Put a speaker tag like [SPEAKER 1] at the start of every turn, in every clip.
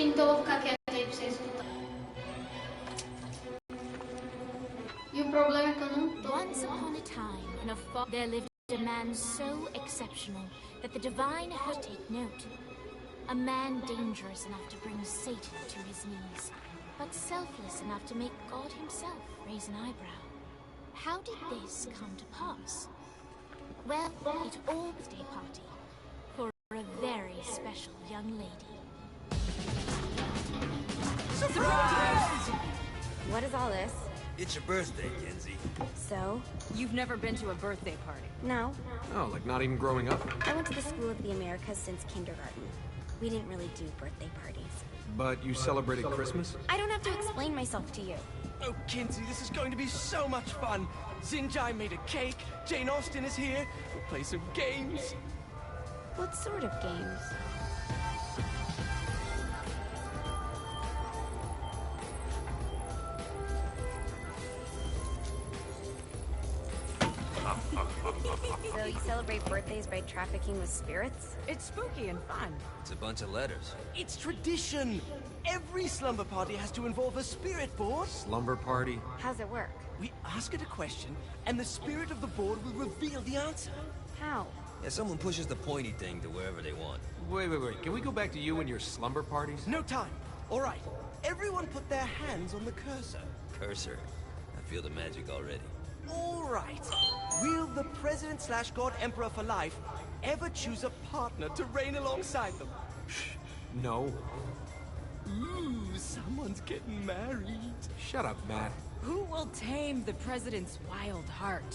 [SPEAKER 1] então eu vou ficar quieto aí pra vocês escutarem. E o problema é que eu não tô.
[SPEAKER 2] Once upon a time, in a there lived a man so exceptional that the divine had to take note. A man dangerous enough to bring Satan to his knees, but selfless enough to make God himself raise an eyebrow. How did this come to pass? Well, it all was a birthday party for a very special young lady.
[SPEAKER 3] Surprise!
[SPEAKER 4] What is all this?
[SPEAKER 3] It's your birthday, Kenzie.
[SPEAKER 4] So?
[SPEAKER 5] You've never been to a birthday party?
[SPEAKER 4] No.
[SPEAKER 6] Oh, like not even growing up?
[SPEAKER 4] I went to the School of the Americas since kindergarten. We didn't really do birthday parties.
[SPEAKER 6] But you celebrated Christmas?
[SPEAKER 4] I don't have to explain myself to you.
[SPEAKER 7] Oh, Kinsey, this is going to be so much fun. Xinjai made a cake, Jane Austen is here, we'll play some games.
[SPEAKER 4] What sort of games? So you celebrate birthdays by trafficking with spirits?
[SPEAKER 5] It's spooky and fun.
[SPEAKER 3] It's a bunch of letters.
[SPEAKER 7] It's tradition. Every slumber party has to involve a spirit board.
[SPEAKER 6] Slumber party?
[SPEAKER 4] How's it work?
[SPEAKER 7] We ask it a question, and the spirit of the board will reveal the answer.
[SPEAKER 4] How?
[SPEAKER 3] Yeah, someone pushes the pointy thing to wherever they want.
[SPEAKER 6] Wait. Can we go back to you and your slumber parties?
[SPEAKER 7] No time. All right. Everyone put their hands on the cursor.
[SPEAKER 3] Cursor. I feel the magic already.
[SPEAKER 7] All right. Will the President/God Emperor for life ever choose a partner to reign alongside them?
[SPEAKER 6] No.
[SPEAKER 7] Ooh, someone's getting married.
[SPEAKER 6] Shut up, Matt.
[SPEAKER 5] Who will tame the president's wild heart?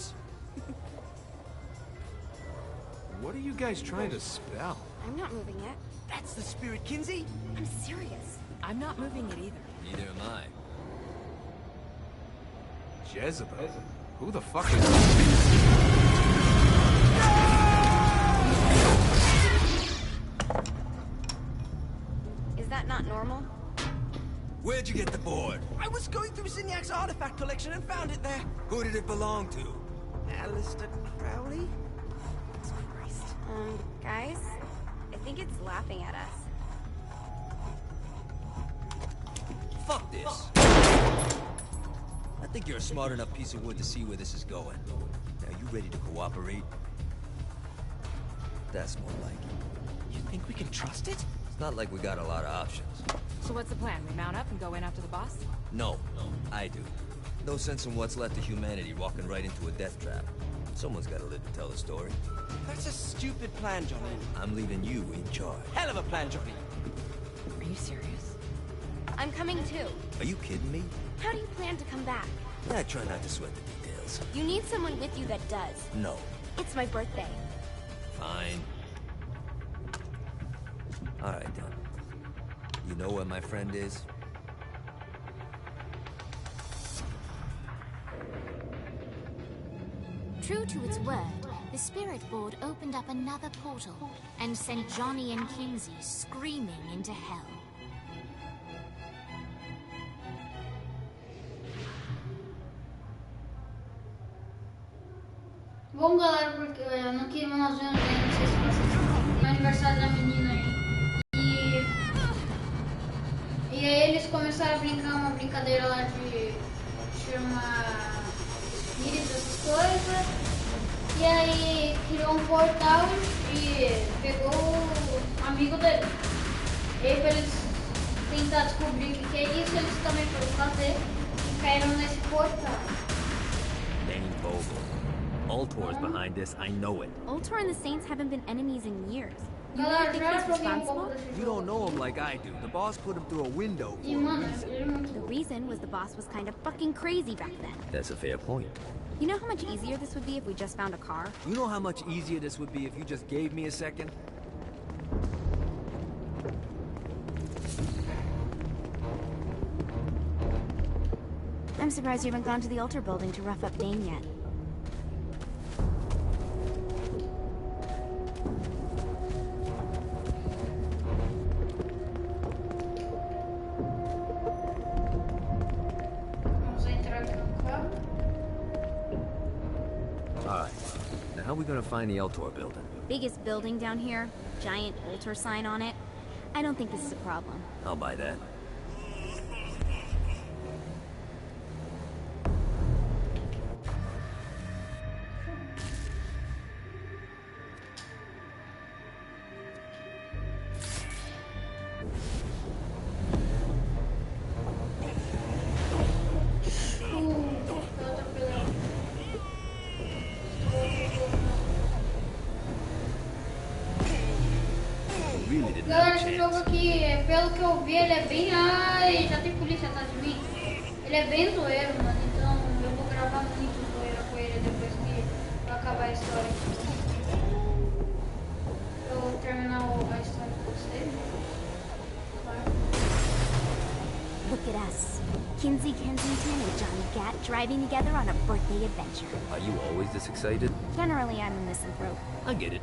[SPEAKER 6] What are you guys trying to spell?
[SPEAKER 4] I'm not moving it.
[SPEAKER 7] That's the spirit, Kinsey.
[SPEAKER 4] I'm serious.
[SPEAKER 5] I'm not moving it either.
[SPEAKER 3] Neither am I.
[SPEAKER 6] Jezebel? Who the fuck is...
[SPEAKER 4] Is that not normal?
[SPEAKER 3] Where'd you get the board?
[SPEAKER 7] I was going through Zinniak's artifact collection and found it there.
[SPEAKER 3] Who did it belong to?
[SPEAKER 7] Alistair Crowley?
[SPEAKER 4] Christ. Guys? I think it's laughing at us.
[SPEAKER 3] Fuck this. I think you're a smart enough piece of wood to see where this is going. Now, you ready to cooperate? That's more like it.
[SPEAKER 7] You think we can trust it?
[SPEAKER 3] It's not like we got a lot of options.
[SPEAKER 5] So what's the plan? We mount up and go in after the boss?
[SPEAKER 3] No, I do. No sense in what's left of humanity walking right into a death trap. Someone's gotta live to tell the story.
[SPEAKER 7] That's a stupid plan, Johnny.
[SPEAKER 3] I'm leaving you in charge.
[SPEAKER 7] Hell of a plan, Johnny.
[SPEAKER 5] Are you serious?
[SPEAKER 4] I'm coming too.
[SPEAKER 3] Are you kidding me?
[SPEAKER 4] How do you plan to come back?
[SPEAKER 3] I try not to sweat the details.
[SPEAKER 4] You need someone with you that does.
[SPEAKER 3] No.
[SPEAKER 4] It's my birthday.
[SPEAKER 3] Fine. All right, then. You know where my friend is?
[SPEAKER 2] True to its word, the spirit board opened up another portal and sent Johnny and Kinsey screaming into hell.
[SPEAKER 1] Bom, galera, porque eu não queria mais ver, não sei se vocês viram, no aniversário da menina aí. E aí eles começaram a brincar uma brincadeira lá de chamar espíritos, essas coisas. E aí criou um portal e pegou o amigo dele. E aí pra eles tentar descobrir o que é isso, eles também foram fazer e caíram nesse portal.
[SPEAKER 3] Danny Vogel. Ultor's behind this, I know it.
[SPEAKER 4] Ultor and the Saints haven't been enemies in years. You
[SPEAKER 1] Galera,
[SPEAKER 4] really think
[SPEAKER 1] já
[SPEAKER 4] he's
[SPEAKER 1] joguei um
[SPEAKER 4] responsible?
[SPEAKER 1] pouco desse
[SPEAKER 3] You
[SPEAKER 1] jogo.
[SPEAKER 3] don't know him like I do. The boss put him through a window for
[SPEAKER 1] E
[SPEAKER 3] a
[SPEAKER 1] mano,
[SPEAKER 3] reason.
[SPEAKER 1] ele é muito
[SPEAKER 4] The reason was the boss was kind of fucking crazy back then.
[SPEAKER 3] That's a fair point.
[SPEAKER 4] You know how much easier this would be if we just found a car?
[SPEAKER 3] You know how much easier this would be if you just gave me a second?
[SPEAKER 4] I'm surprised you haven't gone to the altar building to rough up Dane yet.
[SPEAKER 1] Vamos entrar aqui no carro.
[SPEAKER 3] Alright. Now how are we gonna find the Ultor building?
[SPEAKER 4] Biggest building down here, giant altar sign on it. I don't think this is a problem.
[SPEAKER 3] I'll buy that.
[SPEAKER 1] Galera, esse jogo aqui, pelo que eu vi, ele é bem... Ai, já tem polícia atrás de mim. Ele é bem zoeiro, mano. Então eu vou gravar muito zoeira com ele depois que eu acabar a história. Eu vou terminar a história com vocês. Claro.
[SPEAKER 4] Look at us. Kinsey Kensington and Johnny Gat driving together on a birthday adventure.
[SPEAKER 3] Are you always this excited?
[SPEAKER 4] Generally, I'm a misanthrope.
[SPEAKER 3] I get it.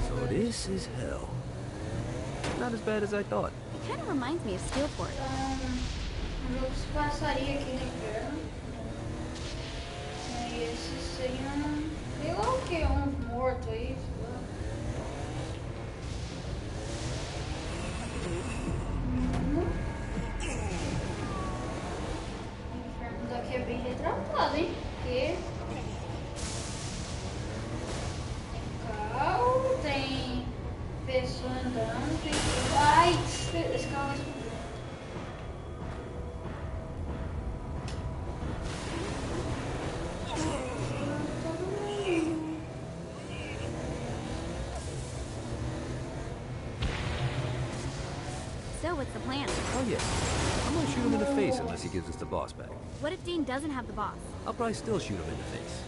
[SPEAKER 3] So this is hell. Not as bad as I thought.
[SPEAKER 4] It kind of reminds me of Steelport.
[SPEAKER 1] O jogo se passaria aqui no inverno. E esses seriam, sei lá o que, uns mortos aí, sei lá. O inferno daqui é bem retratado, hein? Porque tem carro, tem pessoa andando, tem... Ai, esse carro vai explodir.
[SPEAKER 4] So, what's the plan?
[SPEAKER 3] Oh yeah. I'm gonna shoot him in the face unless he gives us the boss back.
[SPEAKER 4] What if Dean doesn't have the boss?
[SPEAKER 3] I'll probably still shoot him in the face.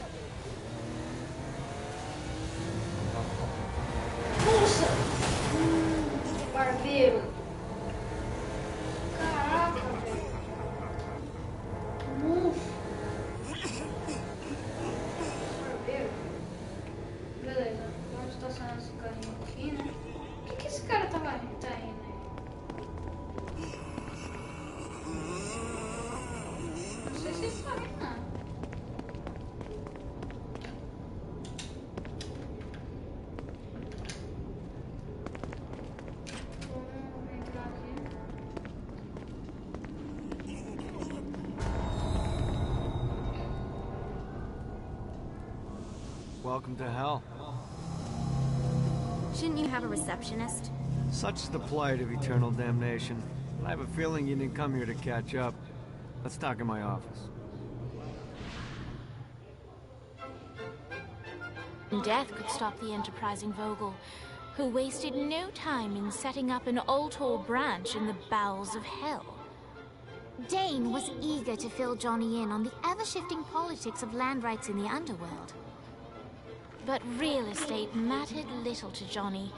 [SPEAKER 1] Nossa! Barbeiro. Caraca, velho. Barbeiro. Beleza. Vamos estacionar esse carrinho aqui, né? O que esse cara tá rindo aí? Não sei se ele sabe, não. Vamos entrar aqui.
[SPEAKER 8] Welcome to hell.
[SPEAKER 4] Shouldn't you have a receptionist?
[SPEAKER 8] Such is the plight of eternal damnation. I have a feeling you didn't come here to catch up. Let's talk in my office.
[SPEAKER 2] Death could stop the enterprising Vogel, who wasted no time in setting up an Ultor branch in the bowels of hell. Dane was eager to fill Johnny in on the ever-shifting politics of land rights in the underworld. But real estate mattered little to Johnny,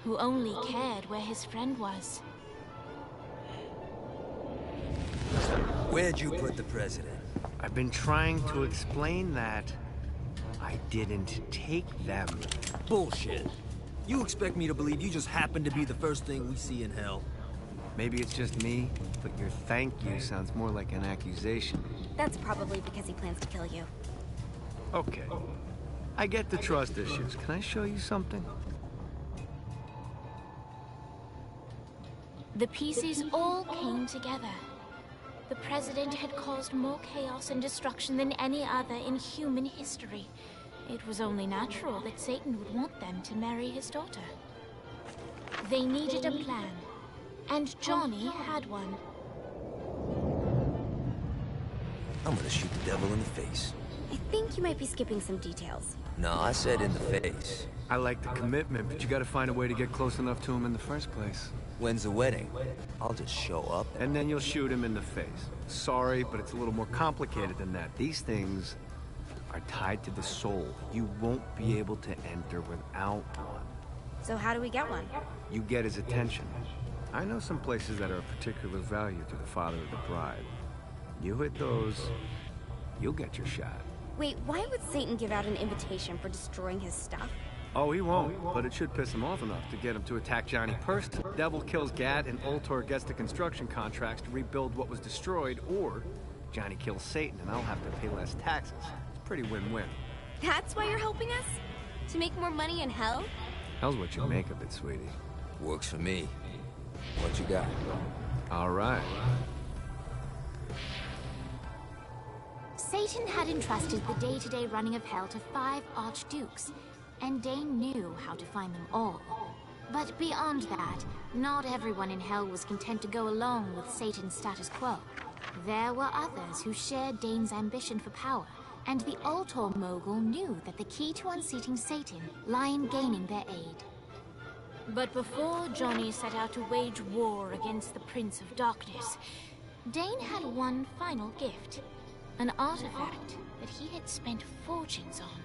[SPEAKER 2] who only cared where his friend was.
[SPEAKER 3] Where'd you put the president?
[SPEAKER 8] I've been trying to explain that. I didn't take them.
[SPEAKER 3] Bullshit. You expect me to believe you just happened to be the first thing we see in hell?
[SPEAKER 8] Maybe it's just me, but your thank you sounds more like an accusation.
[SPEAKER 4] That's probably because he plans to kill you.
[SPEAKER 8] Okay. I get the trust issues. Can I show you something?
[SPEAKER 2] The pieces all came together. The president had caused more chaos and destruction than any other in human history. It was only natural that Satan would want them to marry his daughter. They needed a plan, and Johnny had one.
[SPEAKER 3] I'm gonna shoot the devil in the face.
[SPEAKER 4] I think you might be skipping some details.
[SPEAKER 3] No, I said in the face.
[SPEAKER 8] I like the commitment, but you gotta find a way to get close enough to him in the first place.
[SPEAKER 3] When's the wedding? I'll just show up.
[SPEAKER 8] And then you'll shoot him in the face. Sorry, but it's a little more complicated than that. These things are tied to the soul. You won't be able to enter without one.
[SPEAKER 4] So how do we get one?
[SPEAKER 8] You get his attention. I know some places that are of particular value to the father of the bride. You hit those, you'll get your shot.
[SPEAKER 4] Wait, why would Satan give out an invitation for destroying his stuff?
[SPEAKER 8] Oh, he won't, but it should piss him off enough to get him to attack Johnny personally. Devil kills Gat and Ultor gets the construction contracts to rebuild what was destroyed, or Johnny kills Satan and I'll have to pay less taxes. It's pretty win-win.
[SPEAKER 4] That's why you're helping us? To make more money in hell?
[SPEAKER 8] Hell's what you make of it, sweetie.
[SPEAKER 3] Works for me. What you got?
[SPEAKER 8] All right.
[SPEAKER 2] Satan had entrusted the day-to-day running of hell to 5 archdukes, and Dane knew how to find them all. But beyond that, not everyone in hell was content to go along with Satan's status quo. There were others who shared Dane's ambition for power, and the Ultor mogul knew that the key to unseating Satan lay in gaining their aid. But before Johnny set out to wage war against the Prince of Darkness, Dane had one final gift. An artifact that he had spent fortunes on.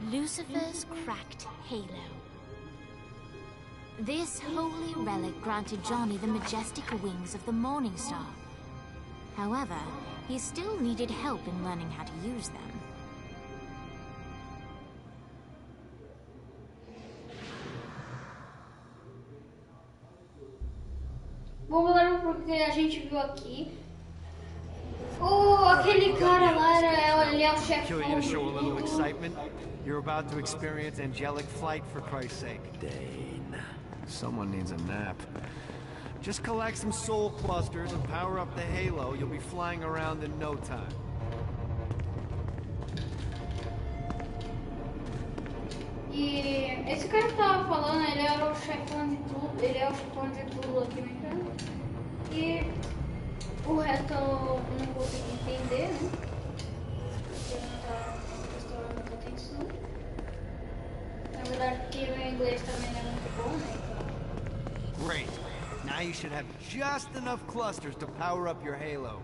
[SPEAKER 2] Lucifer's cracked halo. This holy relic granted Johnny the majestic wings of the Morning Star. However, he still needed help in learning how to use them.
[SPEAKER 1] Bom, galera, porque a gente viu aqui. Aquele cara lá, ele é o chefão.
[SPEAKER 8] Kill you to show a little excitement. You're about to experience angelic flight, for Christ's sake.
[SPEAKER 3] Dane.
[SPEAKER 8] Someone needs a nap. Just collect some soul clusters and power up the halo. You'll be flying around in no time.
[SPEAKER 1] E esse cara que tava falando, ele era o chefão de tudo. Ele é o chefão de tudo aqui no canal. E o resto eu não consegui entender, né? Porque eu não tava prestando muita atenção. Na verdade, porque meu inglês também não é muito bom, né? Então...
[SPEAKER 7] Great. Now you should have just enough clusters to power up your halo.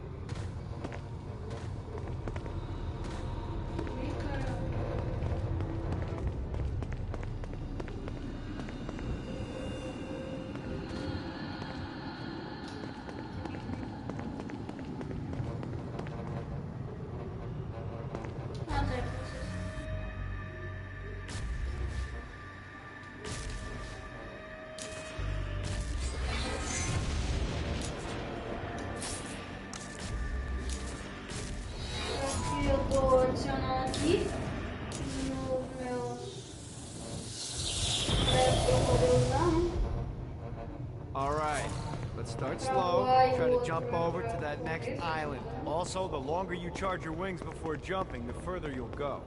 [SPEAKER 8] Start slow, try to jump over to that next island. Also, the longer you charge your wings before jumping, the further you'll go.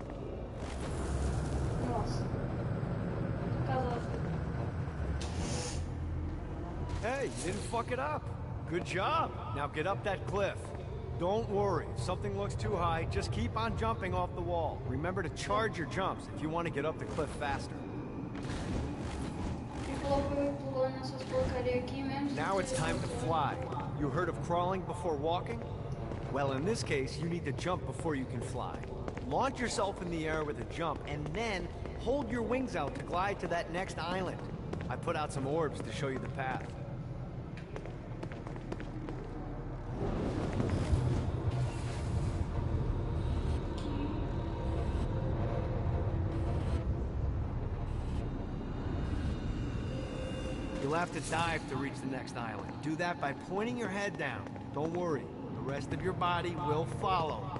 [SPEAKER 8] Hey, you didn't fuck it up. Good job. Now get up that cliff. Don't worry, if something looks too high, just keep on jumping off the wall. Remember to charge your jumps if you want to get up the cliff faster. Now it's time to fly. You heard of crawling before walking? Well, in this case, you need to jump before you can fly. Launch yourself in the air with a jump, and then hold your wings out to glide to that next island. I put out some orbs to show you the path. You'll have to dive to reach the next island. Do that by pointing your head down. Don't worry, the rest of your body will follow.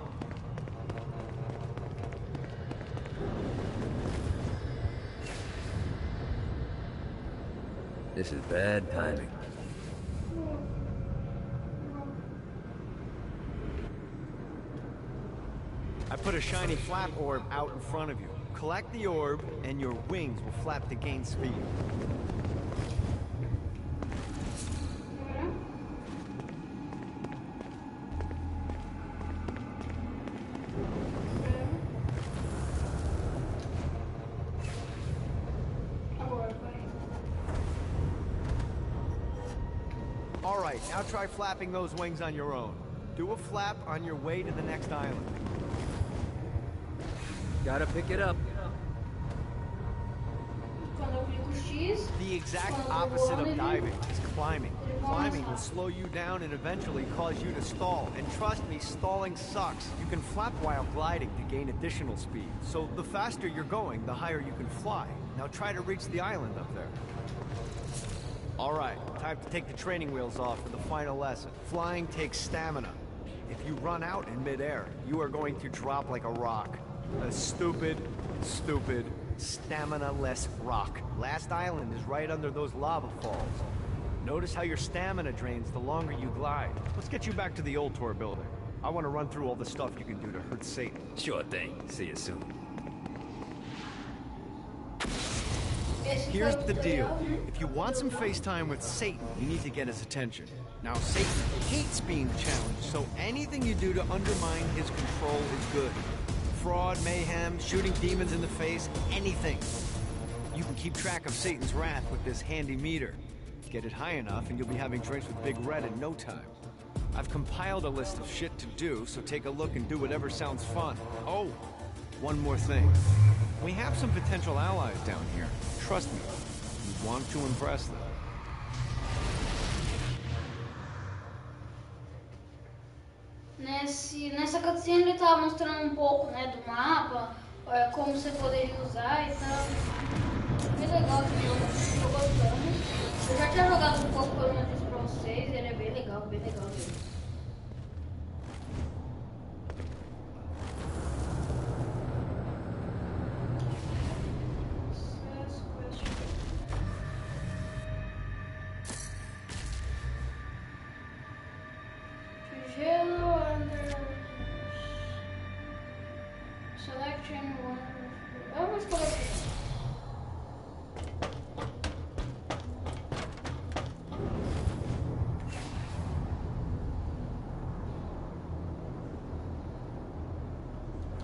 [SPEAKER 3] This is bad timing.
[SPEAKER 8] I put a shiny flap orb out in front of you. Collect the orb, and your wings will flap to gain speed. Alright, now try flapping those wings on your own. Do a flap on your way to the next island.
[SPEAKER 3] Gotta pick it up.
[SPEAKER 1] Quando eu clico X.
[SPEAKER 8] The exact opposite of diving. It's climbing. Climbing will slow you down and eventually cause you to stall. And trust me, stalling sucks. You can flap while gliding to gain additional speed. So the faster you're going, the higher you can fly. Now try to reach the island up there. Alright, time to take the training wheels off for the final lesson. Flying takes stamina. If you run out in midair, you are going to drop like a rock. A stupid, stamina-less rock. Last island is right under those lava falls. Notice how your stamina drains the longer you glide. Let's get you back to the old tour building. I want to run through all the stuff you can do to hurt Satan.
[SPEAKER 3] Sure thing. See you soon.
[SPEAKER 8] Here's the deal. If you want some FaceTime with Satan, you need to get his attention. Now, Satan hates being challenged, so anything you do to undermine his control is good. Fraud, mayhem, shooting demons in the face, anything. You can keep track of Satan's wrath with this handy meter. Get it high enough and you'll be having drinks with Big Red in no time. I've compiled a list of shit to do, so take a look and do whatever sounds fun. Oh, one more thing. We have some potential allies down here. Trust me, you want to impress them.
[SPEAKER 1] Nessa cutscene ele tava mostrando um pouco, né, do mapa, como você poderia usar e tal. Bem legal também, eu tô gostando. Eu já tinha jogado um pouco, como eu disse pra vocês, e ele é bem legal mesmo.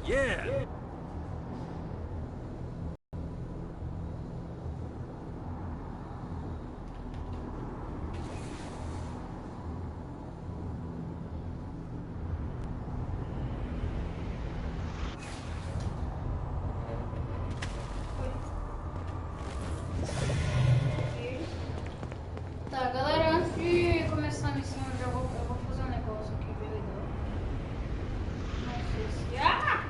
[SPEAKER 3] Yeah!
[SPEAKER 1] Tá, galera, antes de começar a missão, eu vou fazer um negócio aqui bem legal. Não sei se... Ah!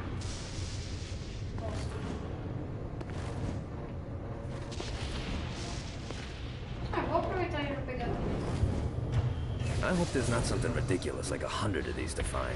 [SPEAKER 1] Vou aproveitar e vou pegar tudo.
[SPEAKER 3] I hope there's not something ridiculous like 100 of these to find.